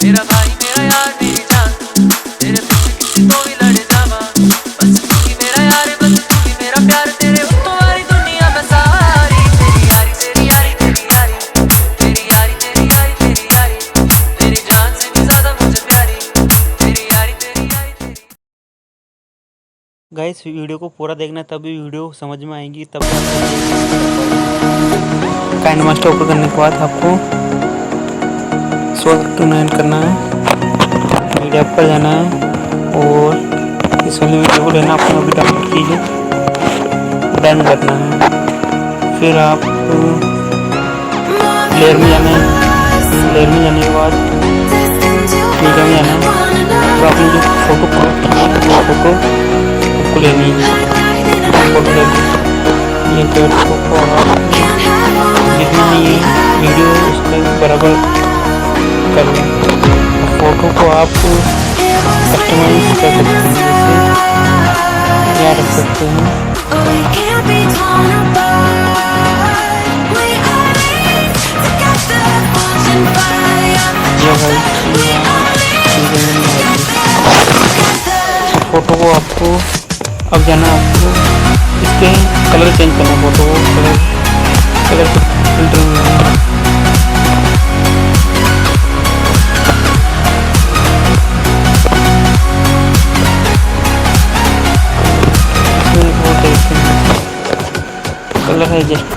मेरा भाई मेरा यार मेरी जान, तेरे पीछे किसी को भी लड़ जावा, बस तू ही मेरा यार, बस तू ही मेरा प्यार, तेरे उत्तों वाली दुनिया में सारी, तेरी यारी तेरी यारी तेरी यारी, तेरी यारी तेरी यारी तेरी यारी, मेरी जान से भी ज्यादा मुझे प्यारी, तेरी यारी तेरी यारी तेरी। गाइस वीडियो को पूरा देखना, तभी वीडियो समझ में आएगी, तब काइनमास्टर ओपन करने के बाद आपको स्वागत टू 9 करना है, मीडिया पर जाना है और इस वाली वीडियो को लेना, आपको अभी डाउनलोड कीजिए, डन करना है। फिर आप प्लेयर में जाना है, प्लेयर में जाने के बाद मीडिया में जाना है, तो आपने जो फोटो क्लिक की है वो फोटो आपको लेनी है, फोटो लेनी ये फोटो को आप जितना ये वीडियो उसमें बराबर कर लें। फोटो को आप कस्टमाइज कर सकते हैं, जैसे यहाँ रख सकते हैं, फोटो को आपको अब जाना, आपको इसके कलर चेंज करना, फोटो को कलर फिल्टर में कलर है जस्ट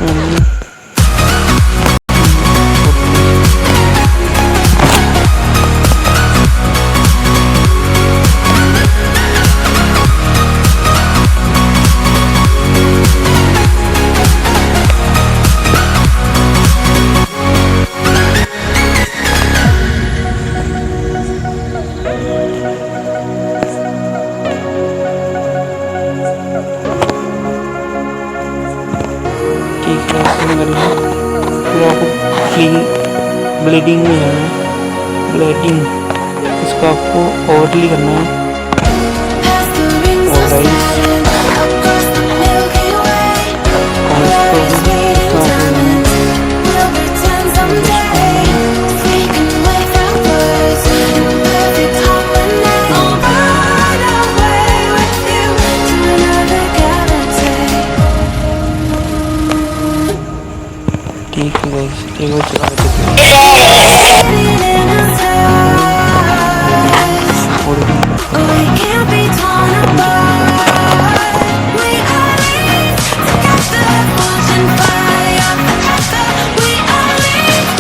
ब्लेडिंग में है, ब्लेडिंग इसको आपको ओवरली करना है, ठीक है गाइस, एक बार चला देते हैं।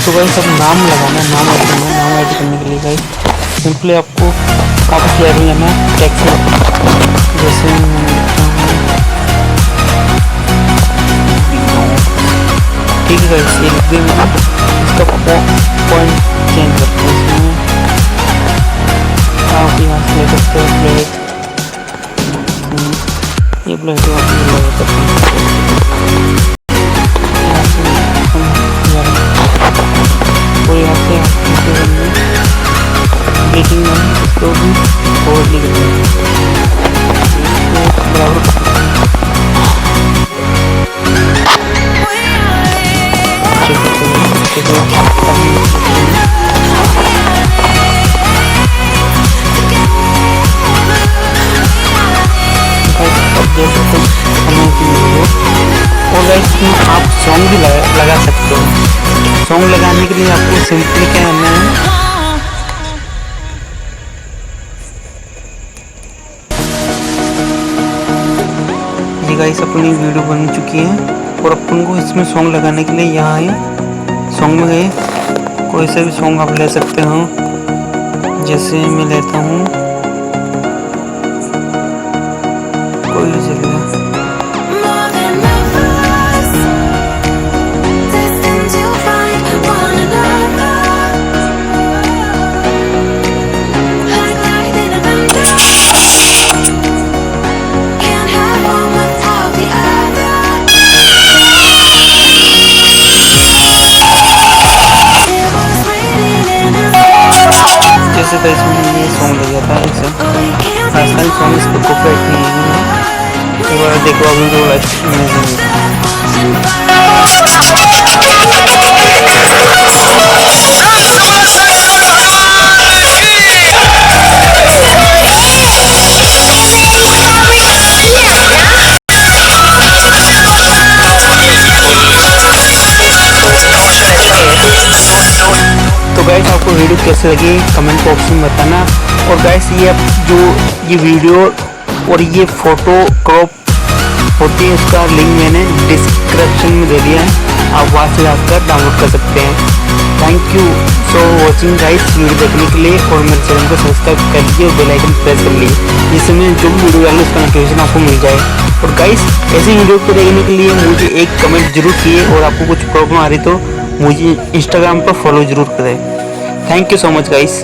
तो गाइस अब नाम लगाना है, नाम ऐड करना है, नाम ऐड करने के लिए गाइस सिंपली आपको वापस लेयर में जाना है, टेक्स्ट जैसे ठीक है गाइस, ये लिख दिया मैंने, इसका पॉइंट चेंज करते हैं, इसमें आप यहाँ से ले सकते हो प्लेट, ये प्लेट आप लगा सकते हैं, और यहाँ से प्लेटिंग में इसको भी और लिख दें, बराबर और गाइस आप सॉन्ग भी लगा सकते हो। सॉन्ग लगाने के लिए आपको सिंपली क्या करना है, जी गाइस अपनी वीडियो बन चुकी है और अपन को इसमें सॉन्ग लगाने के लिए यहाँ है, सॉन्ग में गए, कोई से भी सॉन्ग आप ले सकते हो, जैसे मैं लेता हूँ कोई भी चलेगा, जैसे तो इसमें ये सॉन्ग लग जाता है, ऐसे आसान सॉन्ग इसको कॉपीराइट नहीं है, एक बार देखो अभी तो लाइफ आपको वीडियो कैसे लगी कमेंट बॉक्स में बताना। और गाइस ये जो ये वीडियो और ये फ़ोटो क्रॉप होती है उसका लिंक मैंने डिस्क्रिप्शन में दे दिया है, आप वहाँ से जाकर डाउनलोड कर सकते हैं। Thank you for watching guys, video देखने के लिए, और मेरे चैनल को सब्सक्राइब कर लीजिए और बेल आइकन प्रेस कर लीजिए जिससे मैं जो भी वीडियो डालूँ उसका नोटिफिकेशन आपको मिल जाए। और गाइस ऐसी वीडियो को देखने के लिए मुझे एक कमेंट जरूर कीजिए, और आपको कुछ प्रॉब्लम आ रही तो मुझे इंस्टाग्राम पर फॉलो जरूर करें। Thank you so much guys.